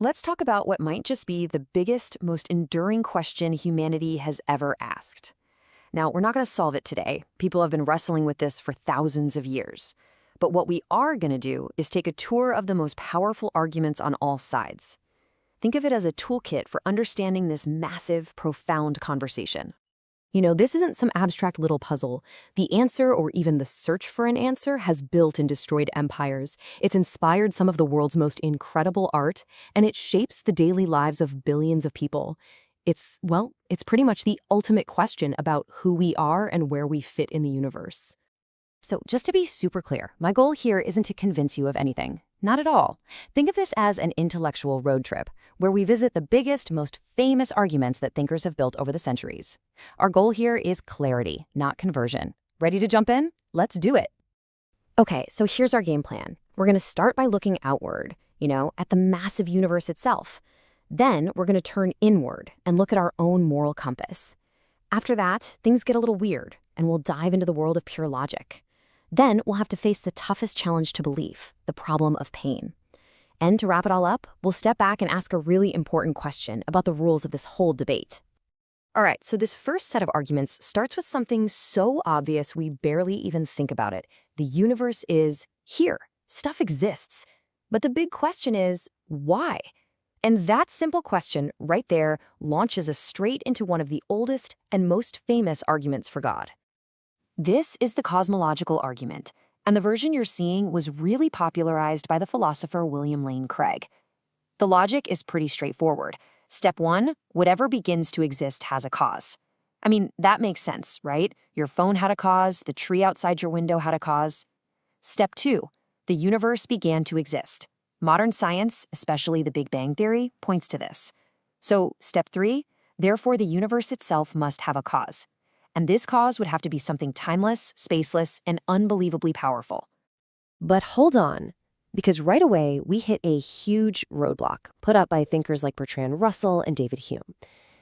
Let's talk about what might just be the biggest, most enduring question humanity has ever asked. Now, we're not going to solve it today. People have been wrestling with this for thousands of years. But what we are going to do is take a tour of the most powerful arguments on all sides. Think of it as a toolkit for understanding this massive, profound conversation. This isn't some abstract little puzzle. The answer, or even the search for an answer, has built and destroyed empires. It's inspired some of the world's most incredible art, and it shapes the daily lives of billions of people. It's pretty much the ultimate question about who we are and where we fit in the universe. So just to be super clear, my goal here isn't to convince you of anything. Not at all. Think of this as an intellectual road trip, where we visit the biggest, most famous arguments that thinkers have built over the centuries. Our goal here is clarity, not conversion. Ready to jump in? Let's do it. Okay, so here's our game plan. We're going to start by looking outward, at the massive universe itself. Then we're going to turn inward and look at our own moral compass. After that, things get a little weird, and we'll dive into the world of pure logic. Then we'll have to face the toughest challenge to belief, the problem of pain. And to wrap it all up, we'll step back and ask a really important question about the rules of this whole debate. All right, so this first set of arguments starts with something so obvious we barely even think about it. The universe is here. Stuff exists. But the big question is, why? And that simple question right there launches us straight into one of the oldest and most famous arguments for God. This is the cosmological argument, and the version you're seeing was really popularized by the philosopher William Lane Craig. The logic is pretty straightforward. Step 1, whatever begins to exist has a cause. I mean, that makes sense, right? Your phone had a cause, the tree outside your window had a cause. Step 2, the universe began to exist. Modern science, especially the Big Bang Theory, points to this. So, step 3, therefore the universe itself must have a cause. And this cause would have to be something timeless, spaceless, and unbelievably powerful. But hold on, because right away we hit a huge roadblock put up by thinkers like Bertrand Russell and David Hume.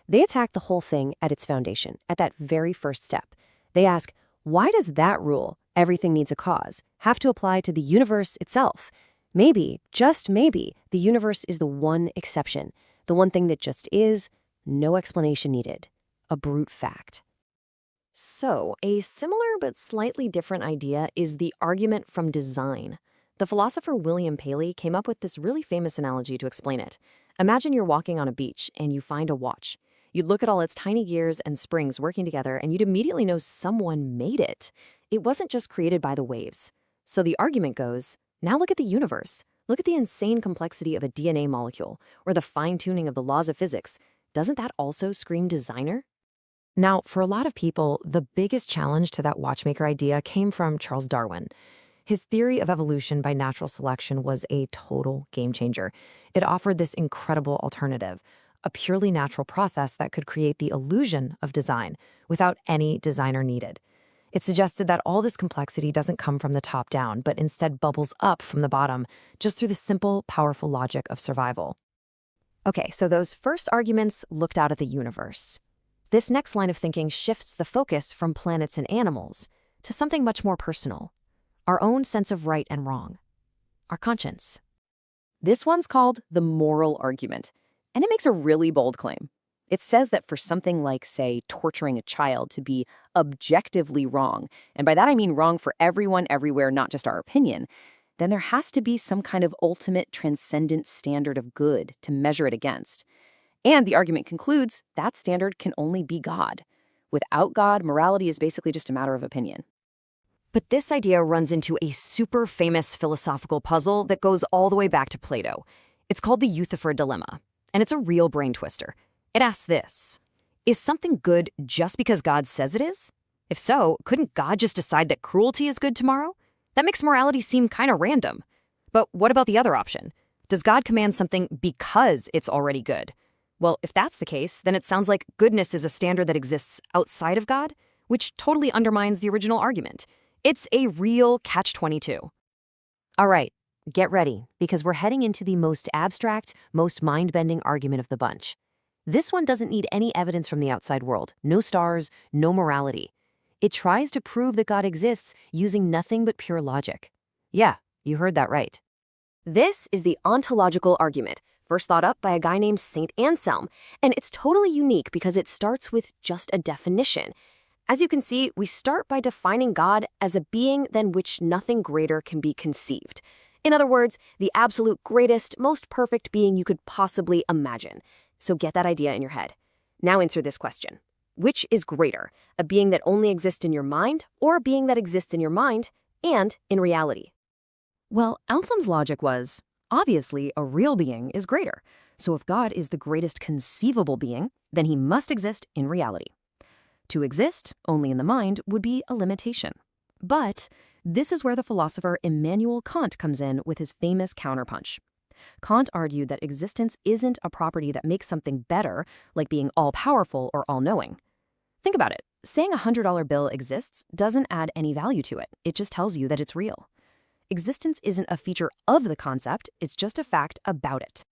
They attack the whole thing at its foundation, at that very first step. They ask, why does that rule, everything needs a cause, have to apply to the universe itself? Maybe, just maybe, the universe is the one exception, the one thing that just is, no explanation needed, a brute fact. So, a similar but slightly different idea is the argument from design. The philosopher William Paley came up with this really famous analogy to explain it. Imagine you're walking on a beach and you find a watch. You'd look at all its tiny gears and springs working together and you'd immediately know someone made it. It wasn't just created by the waves. So the argument goes, now look at the universe. Look at the insane complexity of a DNA molecule or the fine-tuning of the laws of physics. Doesn't that also scream designer? Now, for a lot of people, the biggest challenge to that watchmaker idea came from Charles Darwin. His theory of evolution by natural selection was a total game changer. It offered this incredible alternative, a purely natural process that could create the illusion of design without any designer needed. It suggested that all this complexity doesn't come from the top down, but instead bubbles up from the bottom, just through the simple, powerful logic of survival. Okay, so those first arguments looked out at the universe. This next line of thinking shifts the focus from planets and animals to something much more personal, our own sense of right and wrong, our conscience. This one's called the moral argument, and it makes a really bold claim. It says that for something like, say, torturing a child to be objectively wrong, and by that I mean wrong for everyone, everywhere, not just our opinion, then there has to be some kind of ultimate transcendent standard of good to measure it against. And the argument concludes that standard can only be God. Without God, morality is basically just a matter of opinion. But this idea runs into a super famous philosophical puzzle that goes all the way back to Plato. It's called the Euthyphro dilemma, and it's a real brain twister. It asks this: is something good just because God says it is? If so, couldn't God just decide that cruelty is good tomorrow? That makes morality seem kind of random. But what about the other option? Does God command something because it's already good? Well, if that's the case, then it sounds like goodness is a standard that exists outside of God, which totally undermines the original argument. It's a real catch-22. All right, get ready, because we're heading into the most abstract, most mind-bending argument of the bunch. This one doesn't need any evidence from the outside world, no stars, no morality. It tries to prove that God exists using nothing but pure logic. Yeah, you heard that right. This is the ontological argument, first thought up by a guy named St. Anselm, and it's totally unique because it starts with just a definition. As you can see, we start by defining God as a being than which nothing greater can be conceived. In other words, the absolute greatest, most perfect being you could possibly imagine. So get that idea in your head. Now answer this question. Which is greater, a being that only exists in your mind or a being that exists in your mind and in reality? Well, Anselm's logic was, obviously, a real being is greater. So if God is the greatest conceivable being, then he must exist in reality. To exist only in the mind would be a limitation. But this is where the philosopher Immanuel Kant comes in with his famous counterpunch. Kant argued that existence isn't a property that makes something better, like being all-powerful or all-knowing. Think about it. Saying a $100 bill exists doesn't add any value to it. It just tells you that it's real. Existence isn't a feature of the concept, it's just a fact about it.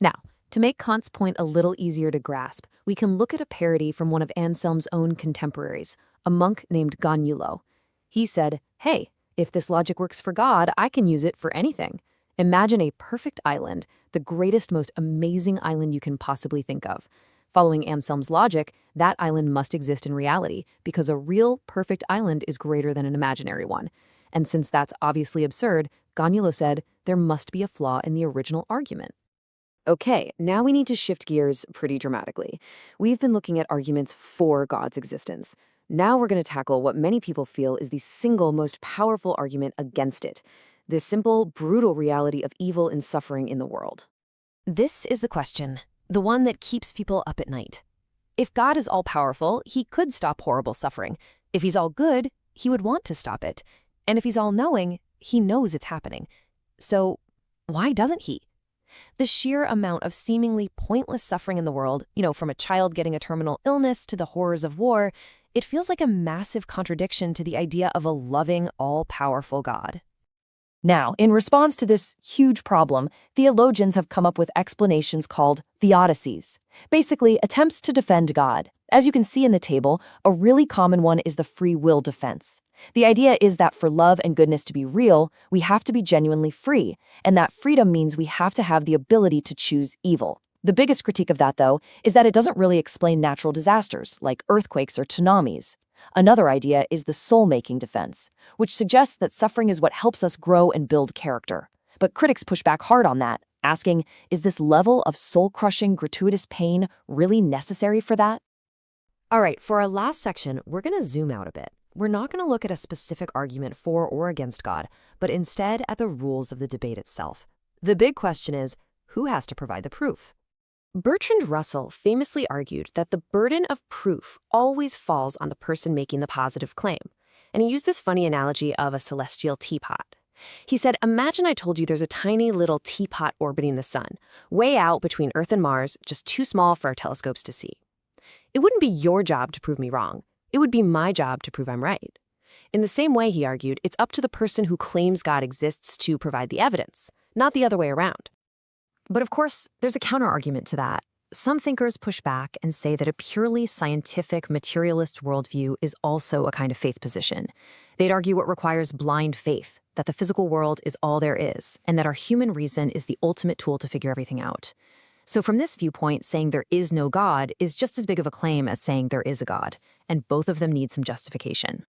Now, to make Kant's point a little easier to grasp, we can look at a parody from one of Anselm's own contemporaries, a monk named Ganulo. He said, "Hey, if this logic works for God, I can use it for anything. Imagine a perfect island, the greatest, most amazing island you can possibly think of. Following Anselm's logic, that island must exist in reality because a real, perfect island is greater than an imaginary one. And since that's obviously absurd, Ganulo said there must be a flaw in the original argument." Okay, now we need to shift gears pretty dramatically. We've been looking at arguments for God's existence. Now we're going to tackle what many people feel is the single most powerful argument against it, the simple, brutal reality of evil and suffering in the world. This is the question, the one that keeps people up at night. If God is all-powerful, he could stop horrible suffering. If he's all good, he would want to stop it. And if he's all-knowing, he knows it's happening. So why doesn't he? The sheer amount of seemingly pointless suffering in the world, from a child getting a terminal illness to the horrors of war, it feels like a massive contradiction to the idea of a loving, all-powerful God. Now, in response to this huge problem, theologians have come up with explanations called theodicies, basically attempts to defend God. As you can see in the table, a really common one is the free will defense. The idea is that for love and goodness to be real, we have to be genuinely free, and that freedom means we have to have the ability to choose evil. The biggest critique of that, though, is that it doesn't really explain natural disasters, like earthquakes or tsunamis. Another idea is the soul-making defense, which suggests that suffering is what helps us grow and build character. But critics push back hard on that, asking, is this level of soul-crushing, gratuitous pain really necessary for that? All right, for our last section, we're going to zoom out a bit. We're not going to look at a specific argument for or against God, but instead at the rules of the debate itself. The big question is, who has to provide the proof? Bertrand Russell famously argued that the burden of proof always falls on the person making the positive claim. And he used this funny analogy of a celestial teapot. He said, imagine I told you there's a tiny little teapot orbiting the sun, way out between Earth and Mars, just too small for our telescopes to see. It wouldn't be your job to prove me wrong. It would be my job to prove I'm right. In the same way, he argued, it's up to the person who claims God exists to provide the evidence, not the other way around. But of course, there's a counter-argument to that. Some thinkers push back and say that a purely scientific, materialist worldview is also a kind of faith position. They'd argue it requires blind faith, that the physical world is all there is, and that our human reason is the ultimate tool to figure everything out. So from this viewpoint, saying there is no God is just as big of a claim as saying there is a God, and both of them need some justification.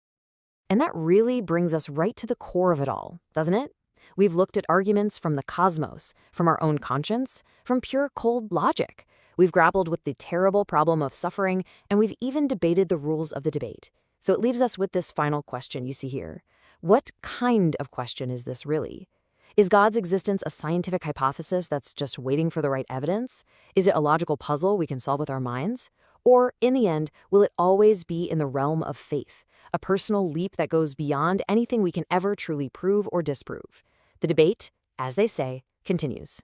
And that really brings us right to the core of it all, doesn't it? We've looked at arguments from the cosmos, from our own conscience, from pure cold logic. We've grappled with the terrible problem of suffering, and we've even debated the rules of the debate. So it leaves us with this final question you see here. What kind of question is this really? Is God's existence a scientific hypothesis that's just waiting for the right evidence? Is it a logical puzzle we can solve with our minds? Or, in the end, will it always be in the realm of faith, a personal leap that goes beyond anything we can ever truly prove or disprove? The debate, as they say, continues.